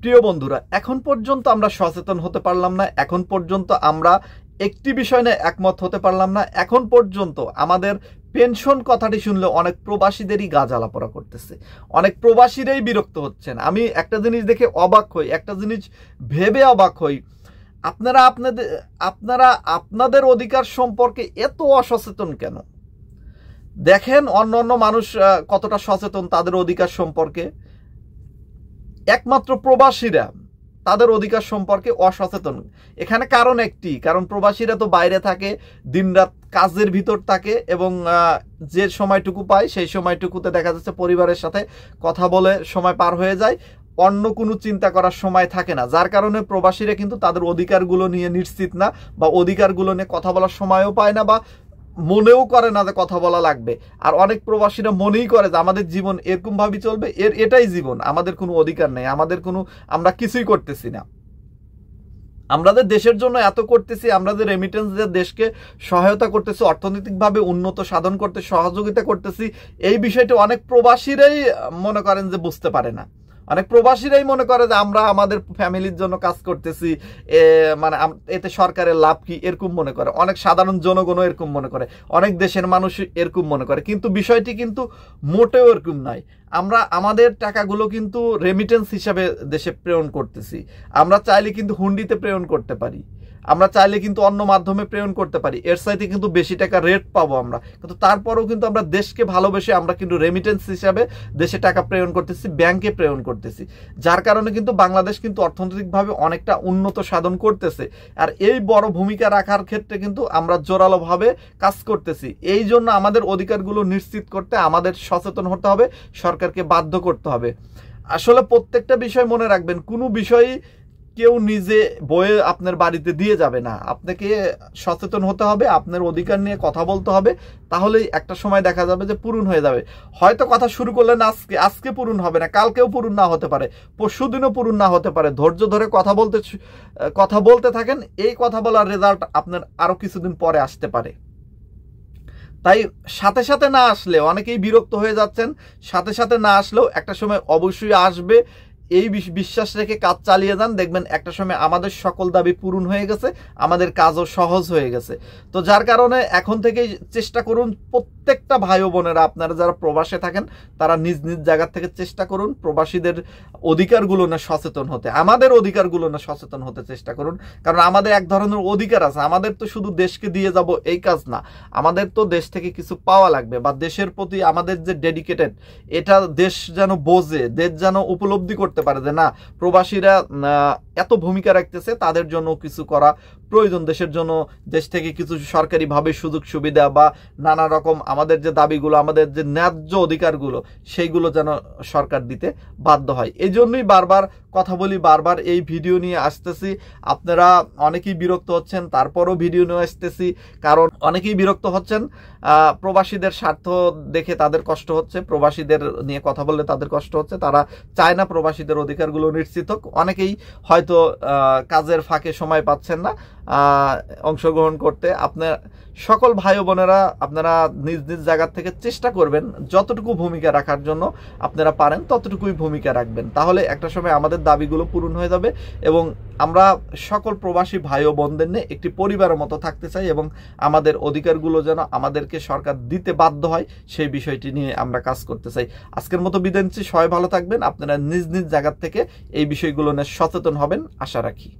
প্রিয় বন্ধুরা, এখন পর্যন্ত আমরা সচেতন হতে পারলাম না। এখন পর্যন্ত আমরা একটি বিষয় নিয়ে একমত হতে পারলাম না। এখন পর্যন্ত আমাদের পেনশন কথাটি শুনলে অনেক প্রবাসীদেরই গা জ্বালাপোড়া করতেছে, অনেক প্রবাসীরাই বিরক্ত হচ্ছেন। আমি একটা জিনিস দেখে অবাক হই, একটা জিনিস ভেবে অবাক হই। আপনারা আপনাদের অধিকার সম্পর্কে এত অসচেতন কেন? দেখেন অন্য মানুষ কতটা সচেতন তাদের অধিকার সম্পর্কে। একমাত্র প্রবাসীরা তাদের অধিকার সম্পর্কে অসচেতন। এখানে কারণ একটি, কারণ প্রবাসীরা তো বাইরে থাকে, দিনরাত কাজের ভিতর থাকে এবং যে সময়টুকু পায় সেই সময়টুকুতে দেখা যাচ্ছে পরিবারের সাথে কথা বলে সময় পার হয়ে যায়, অন্য কোনো চিন্তা করার সময় থাকে না। যার কারণে প্রবাসীরা কিন্তু তাদের অধিকারগুলো নিয়ে নিশ্চিত না, বা অধিকারগুলো নিয়ে কথা বলার সময়ও পায় না, বা মনেও করে না যে কথা বলা লাগবে। আর অনেক প্রবাসীরা মনেই করে যে আমাদের জীবন এরকম ভাবে চলবে, এটাই জীবন, আমাদের কোনো অধিকার নেই, আমরা কিছুই করতেছি না। আমাদের দেশের জন্য এত করতেছি, আমাদের রেমিটেন্স দিয়ে দেশকে সহায়তা করতেছি, অর্থনৈতিকভাবে উন্নত সাধন করতে সহযোগিতা করতেছি। এই বিষয়টা অনেক প্রবাসীরাই মনে করেন যে বুঝতে পারে না। অনেক প্রবাসীরাই মনে করে যে আমরা আমাদের ফ্যামিলির জন্য কাজ করতেছি, মানে এতে সরকারের লাভ কি, এরকম মনে করে। অনেক সাধারণ জনগণও এরকম মনে করে, অনেক দেশের মানুষ এরকম মনে করে। কিন্তু বিষয়টি কিন্তু মোটেও এরকম নয়। আমরা আমাদের টাকাগুলো কিন্তু রেমিটেন্স হিসাবে দেশে প্রেরণ করতেছি। আমরা চাইলে কিন্তু হুন্ডিতে প্রেরণ করতে পারি, আমরা চাইলে কিন্তু অন্য মাধ্যমে প্রেরণ করতে পারি, এর চাইতে কিন্তু বেশি টাকা রেট পাবো আমরা। কিন্তু তারপরেও কিন্তু আমরা দেশকে ভালোবেসে আমরা কিন্তু রেমিটেন্স হিসাবে দেশে টাকা প্রেরণ করতেছি, ব্যাংকে প্রেরণ করতেছি। যার কারণে কিন্তু বাংলাদেশ কিন্তু অর্থনৈতিকভাবে অনেকটা উন্নত সাধন করতেছে। আর এই বড় ভূমিকা রাখার ক্ষেত্রে কিন্তু আমরা জোরালোভাবে কাজ করতেছি। এই জন্য আমাদের অধিকারগুলো নিশ্চিত করতে আমাদের সচেতন হতে হবে, সরকারকে বাধ্য করতে হবে। আসলে প্রত্যেকটা বিষয় মনে রাখবেন, কোনো বিষয়ই কেউ নিজে বয়ে আপনার বাড়িতে দিয়ে যাবে না। আপনাকে সচেতন হতে হবে, আপনার অধিকার নিয়ে কথা বলতে হবে, তাহলেই একটা সময় দেখা যাবে যে পূরণ হয়ে যাবে। হয়তো কথা শুরু করলেন আজকে পূরণ হবে না, কালকেও পূরণ না হতে পারে, পরশুদিনও পূরণ না হতে পারে। ধৈর্য ধরে কথা বলতে থাকেন, এই কথা বলার রেজাল্ট আপনার আরো কিছুদিন পরে আসতে পারে। তাই সাথে সাথে না আসলে, অনেকেই বিরক্ত হয়ে যাচ্ছেন, সাথে সাথে না আসলেও একটা সময় অবশ্যই আসবে। এই বিশ্বাস রেখে কাজ চালিয়ে যান, দেখবেন একটা সময় আমাদের সকল দাবি পূরণ হয়ে গেছে, আমাদের কাজও সহজ হয়ে গেছে। তো যার কারণে এখন থেকেই চেষ্টা করুন, প্রত্যেকটা ভাই ও বোনেরা আপনারা যারা প্রবাসে থাকেন তারা নিজ নিজ জায়গা থেকে চেষ্টা করুন প্রবাসীদের অধিকারগুলো না সচেতন হতে, আমাদের অধিকারগুলো না সচেতন হতে চেষ্টা করুন। কারণ আমাদের এক ধরনের অধিকার আছে, আমাদের তো শুধু দেশকে দিয়ে যাব এই কাজ না, আমাদের তো দেশ থেকে কিছু পাওয়া লাগবে, বা দেশের প্রতি আমাদের যে ডেডিকেটেড, এটা দেশ যেন বোঝে, দেশ যেন উপলব্ধি করতে পারে যে না, প্রবাসীরা এত ভূমিকা রাখতেছে, তাদের জন্য কিছু করা প্রয়োজন। দেশের জন্য দেশ থেকে কিছু সরকারিভাবে সুযোগ সুবিধা বা নানা রকম আমাদের যে দাবিগুলো, আমাদের যে ন্যায্য অধিকারগুলো, সেইগুলো যেন সরকার দিতে বাধ্য হয়। এই জন্যই বারবার কথা বলি, বারবার এই ভিডিও নিয়ে আসতেছি। আপনারা অনেকেই বিরক্ত হচ্ছেন, তারপরও ভিডিও নিয়ে আসতেছি, কারণ অনেকেই বিরক্ত হচ্ছেন। প্রবাসীদের স্বার্থ দেখে তাদের কষ্ট হচ্ছে, প্রবাসীদের নিয়ে কথা বললে তাদের কষ্ট হচ্ছে, তারা চায় না প্রবাসীদের অধিকারগুলো নিশ্চিত হোক। অনেকেই হয়তো কাজের ফাঁকে সময় পাচ্ছেন না অংশগ্রহণ করতে। আপনার সকল ভাই ও বোনেরা আপনারা নিজ নিজ জায়গা থেকে চেষ্টা করবেন যতটুকু ভূমিকা রাখার জন্য আপনারা পারেন ততটুকুই ভূমিকা রাখবেন, তাহলে একটা সময় আমাদের দাবিগুলো পূরণ হয়ে যাবে এবং আমরা সকল প্রবাসী ভাই ও বোনদের নিয়ে একটি পরিবারের মতো থাকতে চাই, এবং আমাদের অধিকারগুলো যেন আমাদেরকে সরকার দিতে বাধ্য হয় সেই বিষয়টি নিয়ে আমরা কাজ করতে চাই। আজকের মতো বিদায় নিচ্ছি, সবাই ভালো থাকবেন। আপনারা নিজ নিজ জায়গা থেকে এই বিষয়গুলো নিয়ে সচেতন হবেন আশা রাখি।